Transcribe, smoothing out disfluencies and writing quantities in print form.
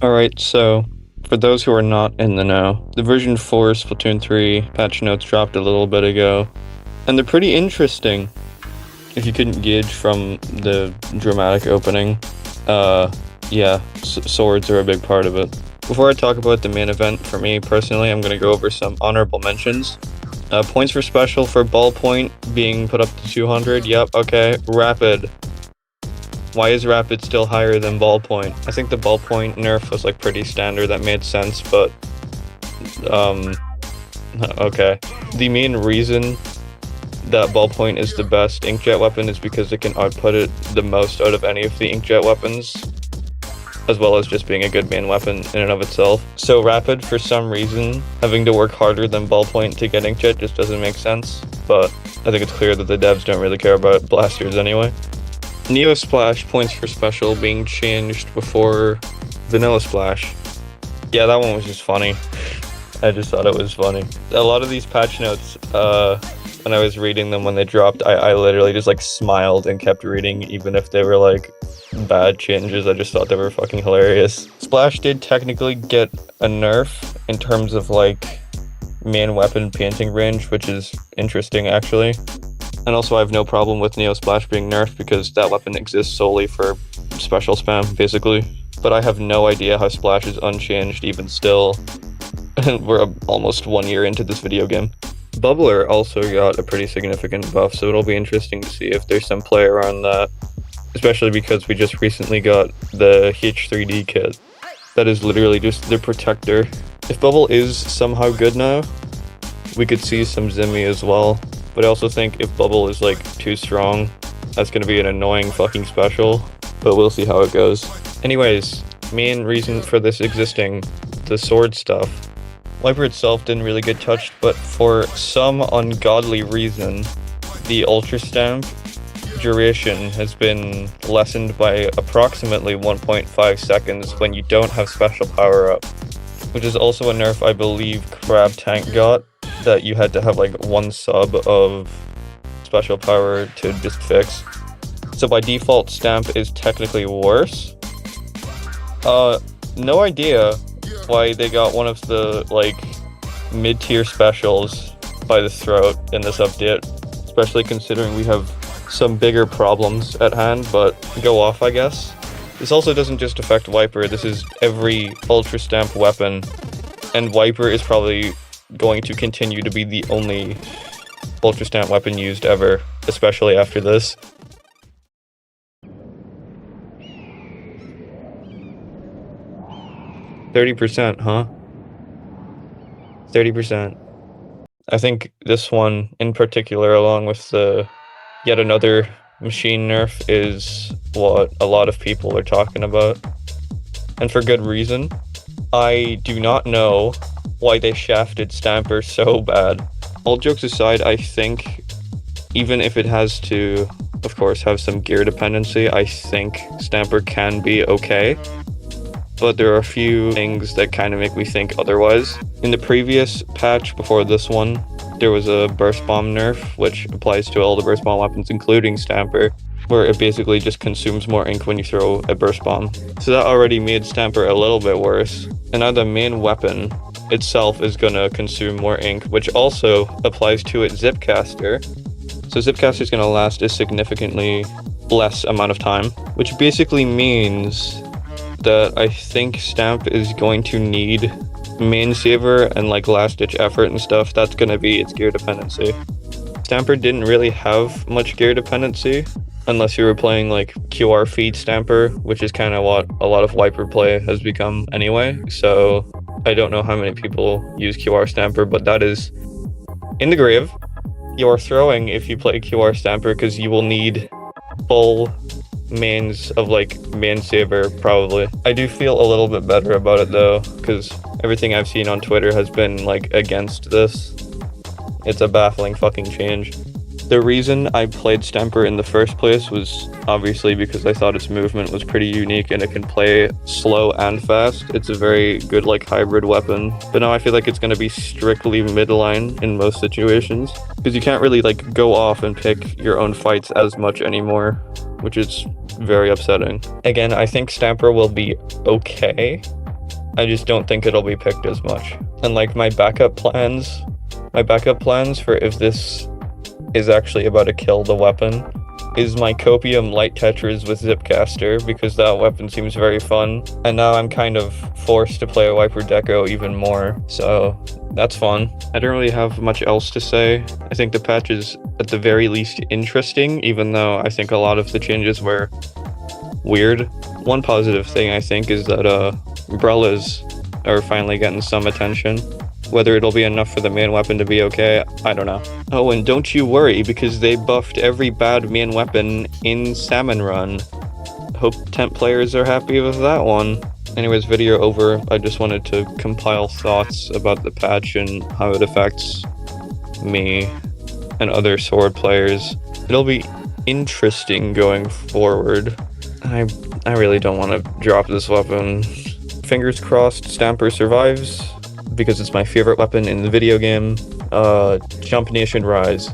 Alright, so, for those who are not in the know, the version 4 Splatoon 3 patch notes dropped a little bit ago, and they're pretty interesting, if you couldn't gauge from the dramatic opening. Yeah, swords are a big part of it. Before I talk about the main event, for me personally, I'm going to go over some honorable mentions. Points for special for ballpoint being put up to 200, yep, okay. Rapid. Why is Rapid still higher than Ballpoint? I think the Ballpoint nerf was like pretty standard, that made sense, but okay. The main reason that Ballpoint is the best inkjet weapon is because it can output it the most out of any of the inkjet weapons, as well as just being a good main weapon in and of itself. So Rapid, for some reason, having to work harder than Ballpoint to get inkjet just doesn't make sense, but I think it's clear that the devs don't really care about blasters anyway. Neo Splash points for special being changed before Vanilla Splash. Yeah, that one was just funny. I just thought it was funny. A lot of these patch notes, when I was reading them when they dropped, I literally just like smiled and kept reading, even if they were like bad changes. I just thought they were fucking hilarious. Splash did technically get a nerf in terms of like main weapon painting range, which is interesting actually. And also I have no problem with Neo Splash being nerfed because that weapon exists solely for special spam, basically. But I have no idea how Splash is unchanged even still. And we're almost 1 year into this video game. Bubbler also got a pretty significant buff, so it'll be interesting to see if there's some play around that. Especially because we just recently got the H3D kit. That is literally just the protector. If Bubble is somehow good now, we could see some Zimmy as well. But I also think if Bubble is like too strong, that's gonna be an annoying fucking special, but we'll see how it goes. Anyways, main reason for this existing, the sword stuff. Viper itself didn't really get touched, but for some ungodly reason, the Ultra Stamp duration has been lessened by approximately 1.5 seconds when you don't have special power up, which is also a nerf I believe Crab Tank got, that you had to have like one sub of special power to just fix. So by default, Stamp is technically worse. No idea why they got one of the like mid-tier specials by the throat in this update, especially considering we have some bigger problems at hand, but go off, I guess. This also doesn't just affect Viper, this is every Ultra Stamp weapon, and Viper is probably going to continue to be the only Ultra Stamp weapon used ever, especially after this. %, huh? 30%. I think this one in particular, along with the yet another machine nerf, is what a lot of people are talking about. And for good reason. I do not know why they shafted Stamper so bad. All jokes aside, I think even if it has to, of course, have some gear dependency, I think Stamper can be okay. But there are a few things that kind of make me think otherwise. In the previous patch before this one, there was a burst bomb nerf, which applies to all the burst bomb weapons, including Stamper, where it basically just consumes more ink when you throw a burst bomb. So that already made Stamper a little bit worse. And now the main weapon itself is gonna consume more ink, which also applies to its Zipcaster. So Zipcaster is gonna last a significantly less amount of time, which basically means that I think Stamp is going to need main saver and like last ditch effort and stuff. That's gonna be its gear dependency. Stamper didn't really have much gear dependency unless you were playing like QR feed Stamper, which is kind of what a lot of wiper play has become anyway. So I don't know how many people use QR Stamper, but that is in the grave. You're throwing if you play QR Stamper because you will need full mains of like main saver probably. I do feel a little bit better about it though, because everything I've seen on Twitter has been like against this. It's a baffling fucking change. The reason I played Stamper in the first place was obviously because I thought its movement was pretty unique and it can play slow and fast. It's a very good like hybrid weapon, but now I feel like it's going to be strictly midline in most situations because you can't really like go off and pick your own fights as much anymore, which is very upsetting. Again, I think Stamper will be okay. I just don't think it'll be picked as much. And like my backup plans for if this is actually about to kill the weapon is my Copium Light Tetras with Zipcaster, because that weapon seems very fun. And now I'm kind of forced to play a Wiper Deco even more, so that's fun. I don't really have much else to say. I think the patch is at the very least interesting, even though I think a lot of the changes were weird. One positive thing I think is that umbrellas are finally getting some attention. Whether it'll be enough for the main weapon to be okay, I don't know. Oh, and don't you worry, because they buffed every bad main weapon in Salmon Run. Hope tent players are happy with that one. Anyways, video over. I just wanted to compile thoughts about the patch and how it affects me and other sword players. It'll be interesting going forward. I really don't want to drop this weapon. Fingers crossed Stamper survives, because it's my favorite weapon in the video game. Jump Nation Rise.